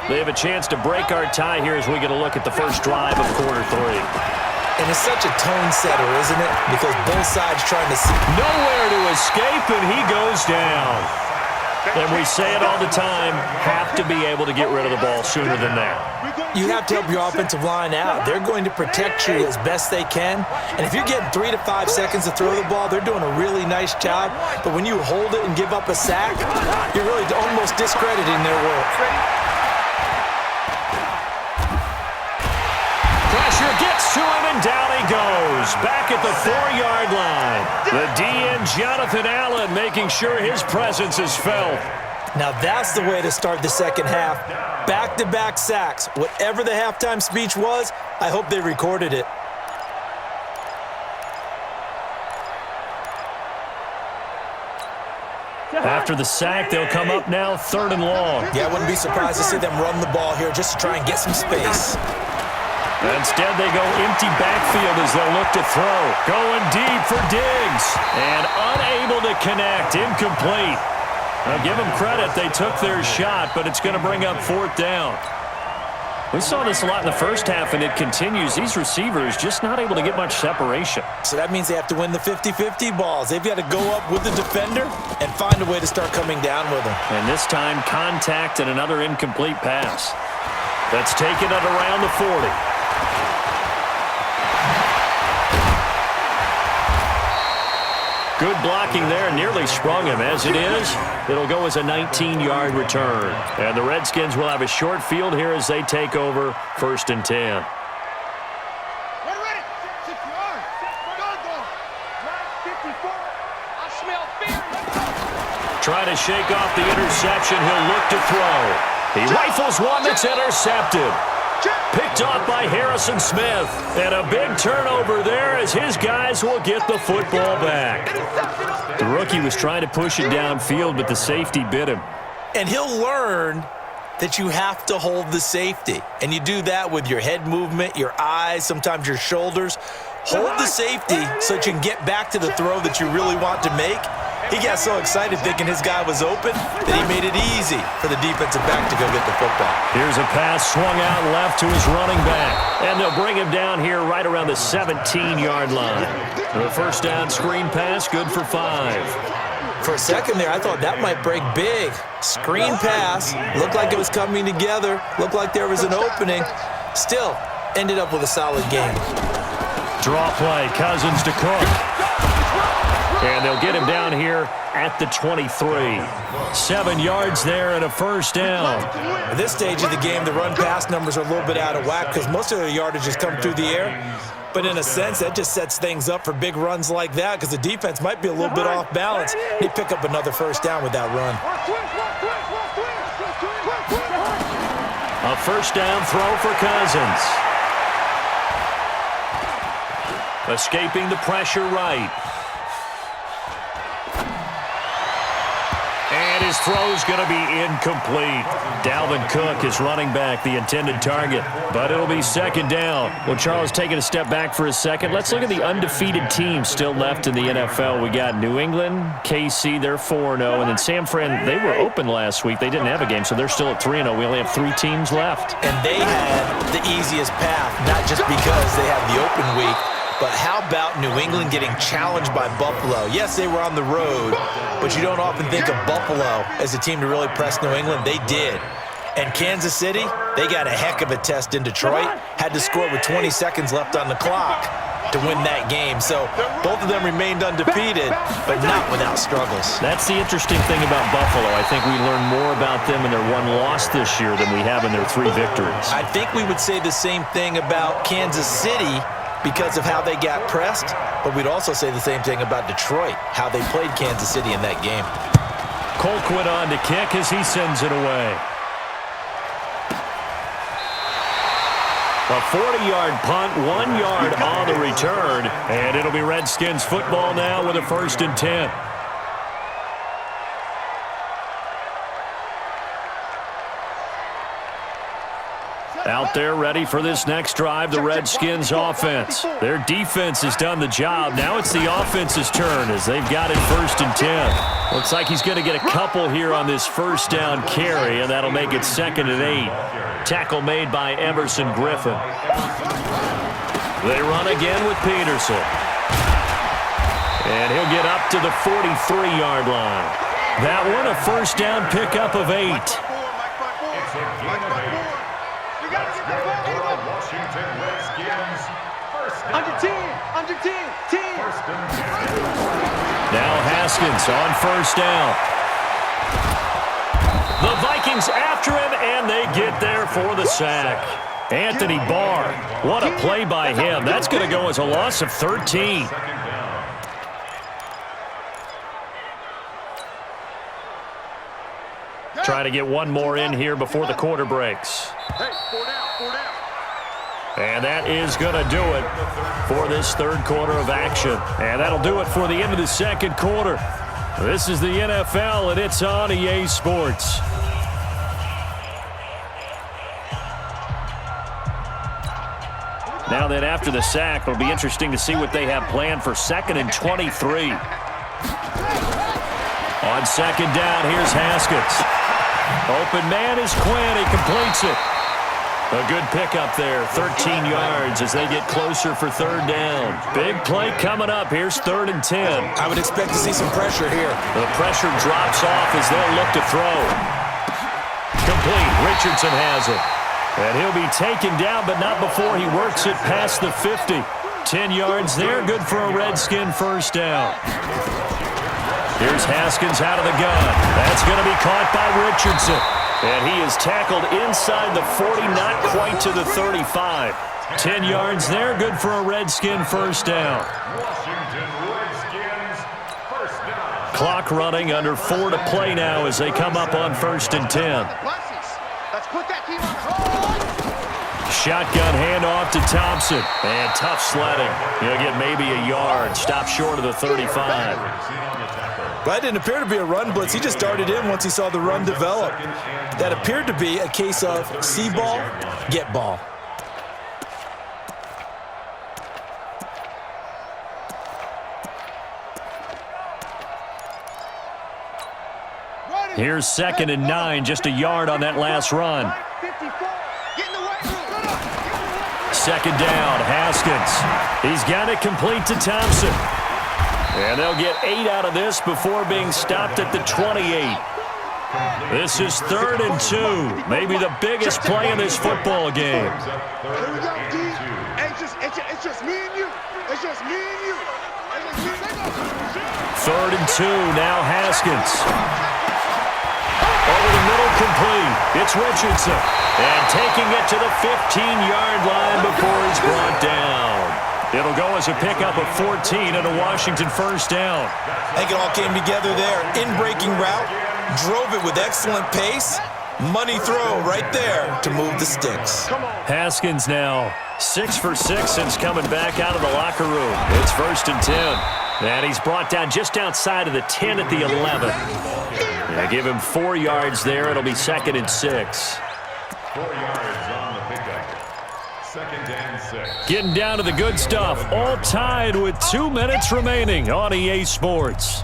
They have a chance to break our tie here as we get a look at the first drive of quarter 3. And it's such a tone setter, isn't it? Because both sides trying to see. Nowhere to escape, and he goes down. And we say it all the time, have to be able to get rid of the ball sooner than that. You have to help your offensive line out. They're going to protect you as best they can. And if you're getting 3 to 5 seconds to throw the ball, they're doing a really nice job. But when you hold it and give up a sack, you're really almost discrediting their work. Pressure gets to him, and down he goes. Back at the 4-yard line. The DN, Jonathan Allen, making sure his presence is felt. Now that's the way to start the second half. Back-to-back sacks. Whatever the halftime speech was, I hope they recorded it. After the sack, they'll come up now 3rd and long. Yeah, I wouldn't be surprised to see them run the ball here just to try and get some space. Instead, they go empty backfield as they'll look to throw. Going deep for Diggs. And unable to connect. Incomplete. Now, give them credit. They took their shot, but it's going to bring up 4th down. We saw this a lot in the first half, and it continues. These receivers just not able to get much separation. So that means they have to win the 50-50 balls. They've got to go up with the defender and find a way to start coming down with them. And this time, contact and another incomplete pass. That's taken at around the 40. Good blocking there, nearly sprung him. As it is, it'll go as a 19-yard return. And the Redskins will have a short field here as they take over 1st and 10. Trying to shake off the interception, he'll look to throw. He rifles one that's intercepted. Picked off by Harrison Smith. And a big turnover there as his guys will get the football back. The rookie was trying to push it downfield, but the safety bit him. And he'll learn that you have to hold the safety. And you do that with your head movement, your eyes, sometimes your shoulders. Hold the safety so that you can get back to the throw that you really want to make. He got so excited thinking his guy was open that he made it easy for the defensive back to go get the football. Here's a pass swung out left to his running back. And they'll bring him down here right around the 17-yard line. The first down screen pass, good for 5. For a second there, I thought that might break big. Screen pass, looked like it was coming together, looked like there was an opening. Still, ended up with a solid game. Draw play, Cousins to Cook. And they'll get him down here at the 23. 7 yards there and a first down. At this stage of the game, the run-pass numbers are a little bit out of whack because most of their yardage has come through the air. But in a sense, that just sets things up for big runs like that because the defense might be a little bit off balance. They pick up another first down with that run. A first down throw for Cousins. Escaping the pressure right. And his throw's going to be incomplete. Dalvin Cook is running back, the intended target, but it'll be 2nd down. Well, Charles taking a step back for a second. Let's look at the undefeated teams still left in the NFL. We got New England, KC, they're 4-0, and then San Fran, they were open last week. They didn't have a game, so they're still at 3-0. We only have 3 teams left. And they had the easiest path, not just because they had the open week, but how about New England getting challenged by Buffalo? Yes, they were on the road, but you don't often think of Buffalo as a team to really press New England. They did. And Kansas City, they got a heck of a test in Detroit. Had to score with 20 seconds left on the clock to win that game. So both of them remained undefeated, but not without struggles. That's the interesting thing about Buffalo. I think we learned more about them in their 1 loss this year than we have in their 3 victories. I think we would say the same thing about Kansas City because of how they got pressed, but we'd also say the same thing about Detroit, how they played Kansas City in that game. Colquitt on to kick as he sends it away. A 40-yard punt, 1 yard on the return, and it'll be Redskins football now with a 1st and 10. Out there ready for this next drive, the Redskins offense. Their defense has done the job. Now it's the offense's turn as they've got it 1st and 10. Looks like he's going to get a couple here on this first down carry, and that'll make it 2nd and 8. Tackle made by Emerson Griffin. They run again with Peterson. And he'll get up to the 43-yard line. That one a first down pickup of 8. Under 10. Now Haskins on first down. The Vikings after him, and they get there for the sack. Anthony Barr, what a play by him. That's going to go as a loss of 13. Try to get one more in here before the quarter breaks. And that is going to do it for this third quarter of action. And that'll do it for the end of the second quarter. This is the NFL, and it's on EA Sports. Now then, after the sack, it'll be interesting to see what they have planned for 2nd and 23. On 2nd down, here's Haskins. Open man is Quinn. He completes it. A good pickup there, 13 yards as they get closer for 3rd down. Big play coming up. Here's 3rd and 10. I would expect to see some pressure here. The pressure drops off as they'll look to throw. Complete. Richardson has it. And he'll be taken down, but not before he works it past the 50. 10 yards there, good for a Redskin first down. Here's Haskins out of the gun. That's going to be caught by Richardson. And he is tackled inside the 40, not quite to the 35. 10 yards there, good for a Redskin first down. Clock running, under 4 to play now as they come up on 1st and 10. Shotgun handoff to Thompson. And tough sledding. He'll get maybe a yard. Stop short of the 35. That didn't appear to be a run blitz. He just darted in once he saw the run develop. That appeared to be a case of see ball, get ball. Here's 2nd and 9, just a yard on that last run. 2nd down, Haskins. He's got it complete to Thompson. And they'll get 8 out of this before being stopped at the 28. This is 3rd and 2, maybe the biggest play in this football game. Here we go, D. It's just me and you. It's just me and you. 3rd and 2, now Haskins. Over the middle, complete. It's Richardson. And taking it to the 15-yard line before he's brought down. It'll go as a pickup of 14 and a Washington first down. I think it all came together there. In-breaking route, drove it with excellent pace. Money throw right there to move the sticks. Haskins now 6 for 6 since coming back out of the locker room. It's 1st and 10. And he's brought down just outside of the 10 at the 11. They give him 4 yards there. It'll be 2nd and 6. 4 yards on the pickup. 2nd and 6. Getting down to the good stuff. All tied with 2 minutes remaining on EA Sports.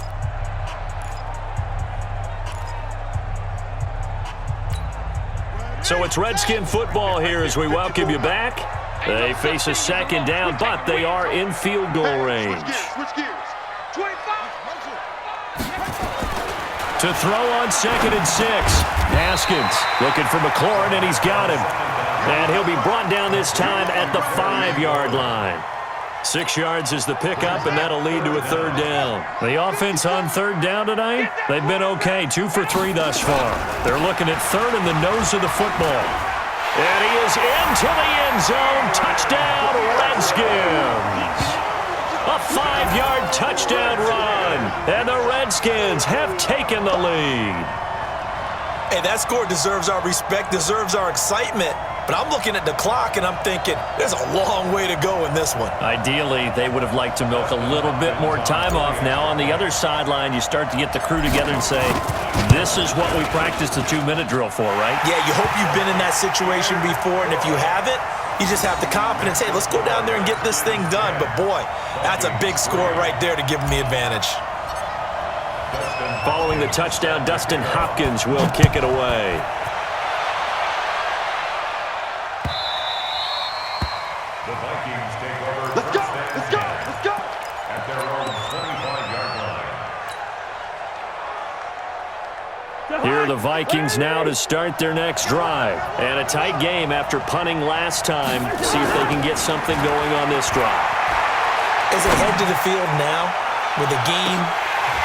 So it's Redskin football here as we welcome you back. They face a 2nd down, but they are in field goal range. Switch gears. 25. To throw on 2nd and 6. Haskins looking for McLaurin, and he's got him. And he'll be brought down this time at the 5-yard line. 6 yards is the pickup, and that'll lead to a 3rd down. The offense on 3rd down tonight, they've been okay. 2 for 3 thus far. They're looking at 3rd in the nose of the football. And he is into the end zone. Touchdown, Redskins. A 5-yard touchdown run. And the Redskins have taken the lead. Hey, that score deserves our respect, deserves our excitement. But I'm looking at the clock, and I'm thinking, there's a long way to go in this one. Ideally, they would have liked to milk a little bit more time off. Now, on the other sideline, you start to get the crew together and say, this is what we practiced the 2-minute drill for, right? Yeah, you hope you've been in that situation before, and if you haven't, you just have the confidence, hey, let's go down there and get this thing done. But, boy, that's a big score right there to give them the advantage. Following the touchdown, Dustin Hopkins will kick it away. The Vikings take over. Let's go! Let's go! Let's go! At their own 25-yard line. Here are the Vikings now to start their next drive. And a tight game after punting last time. See if they can get something going on this drive. As they head to the field now, with the game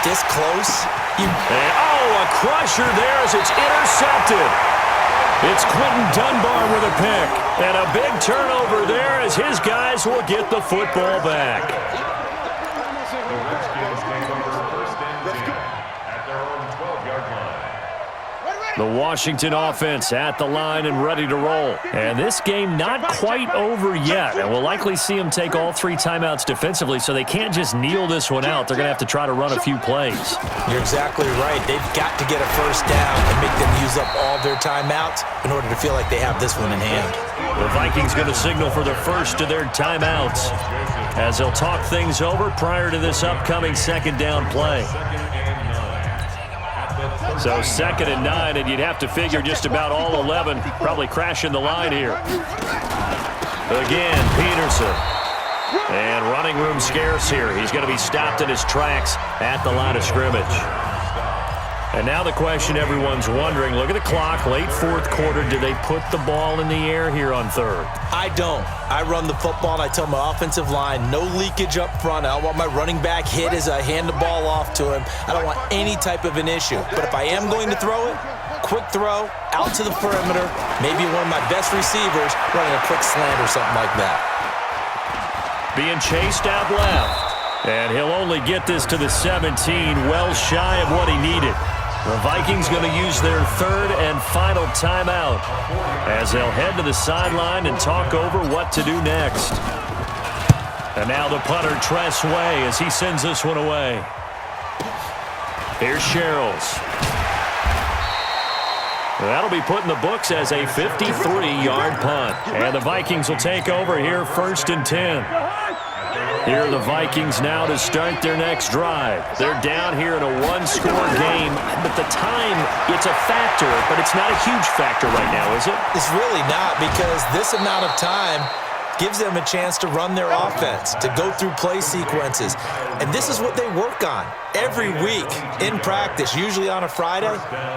this close, a crusher there as it's intercepted. It's Quentin Dunbar with a pick. And a big turnover there as his guys will get the football back. The Redskins take over first and 10 at their own 12-yard line. The Washington offense at the line and ready to roll. And this game not quite over yet. And we'll likely see them take all 3 timeouts defensively, so they can't just kneel this one out. They're going to have to try to run a few plays. You're exactly right. They've got to get a first down and make them use up all their timeouts in order to feel like they have this one in hand. The Vikings going to signal for the first of their timeouts as they'll talk things over prior to this upcoming second down play. So 2nd and 9, and you'd have to figure just about all 11 probably crashing the line here. Again, Peterson. And running room scarce here. He's going to be stopped in his tracks at the line of scrimmage. And now the question everyone's wondering, look at the clock, late 4th quarter, do they put the ball in the air here on 3rd? I don't. I run the football, and I tell my offensive line, no leakage up front. I don't want my running back hit as I hand the ball off to him. I don't want any type of an issue. But if I am going to throw it, quick throw, out to the perimeter, maybe one of my best receivers running a quick slant or something like that. Being chased out left. And he'll only get this to the 17, well shy of what he needed. The Vikings going to use their 3rd and final timeout as they'll head to the sideline and talk over what to do next. And now the punter, Tress Way, as he sends this one away. Here's Sherrills. That'll be put in the books as a 53-yard punt. And the Vikings will take over here 1st and 10. Here are the Vikings now to start their next drive. They're down here in a 1-score game, but the time, it's a factor, but it's not a huge factor right now, is it? It's really not, because this amount of time gives them a chance to run their offense, to go through play sequences. And this is what they work on every week in practice, usually on a Friday.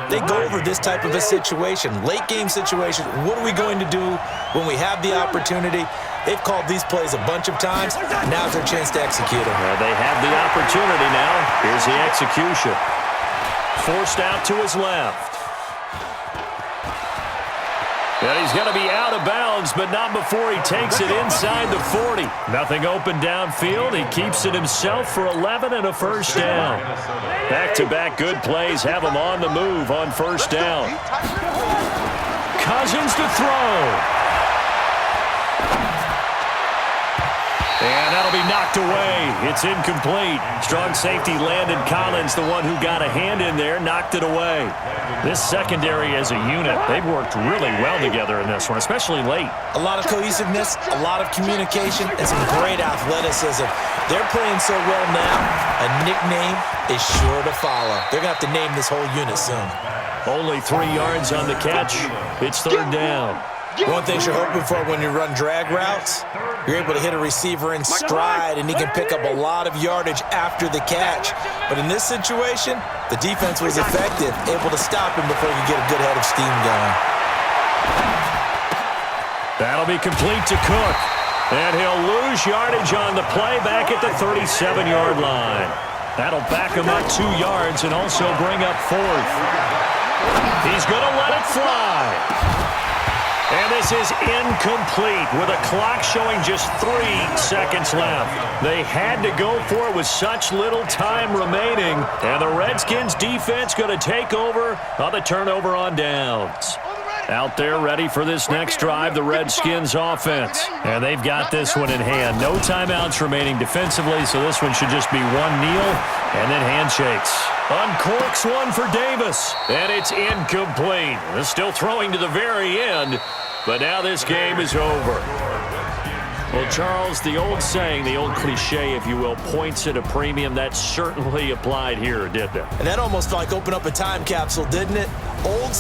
They go over this type of a situation, late game situation. What are we going to do when we have the opportunity? They've called these plays a bunch of times. Now's their chance to execute them. Well, they have the opportunity now. Here's the execution. Forced out to his left. And he's going to be out of bounds, but not before he takes it inside the 40. Nothing open downfield. He keeps it himself for 11 and a first down. Back-to-back good plays have him on the move on first down. Cousins to throw. And that'll be knocked away. It's incomplete. Strong safety Landon Collins, the one who got a hand in there, knocked it away. This secondary as a unit, they've worked really well together in this one, especially late. A lot of cohesiveness, a lot of communication, and some great athleticism. They're playing so well now, a nickname is sure to follow. They're going to have to name this whole unit soon. Only 3 yards on the catch. It's 3rd down. One thing you're hoping for when you run drag routes, you're able to hit a receiver in stride, and he can pick up a lot of yardage after the catch. But in this situation, the defense was effective, able to stop him before he could get a good head of steam going. That'll be complete to Cook. And he'll lose yardage on the play back at the 37-yard line. That'll back him up 2 yards and also bring up 4th. He's going to let it fly. And this This is incomplete with a clock showing just 3 seconds left. They had to go for it with such little time remaining. And the Redskins defense going to take over on the turnover on downs. Out there ready for this next drive, the Redskins offense. And they've got this one in hand. No timeouts remaining defensively, so this one should just be one kneel and then handshakes. Uncorks one for Davis, and it's incomplete. They're still throwing to the very end, but now this game is over. Well, Charles, the old saying, the old cliche, if you will, points at a premium, that certainly applied here, didn't it? And that almost like opened up a time capsule, didn't it? Old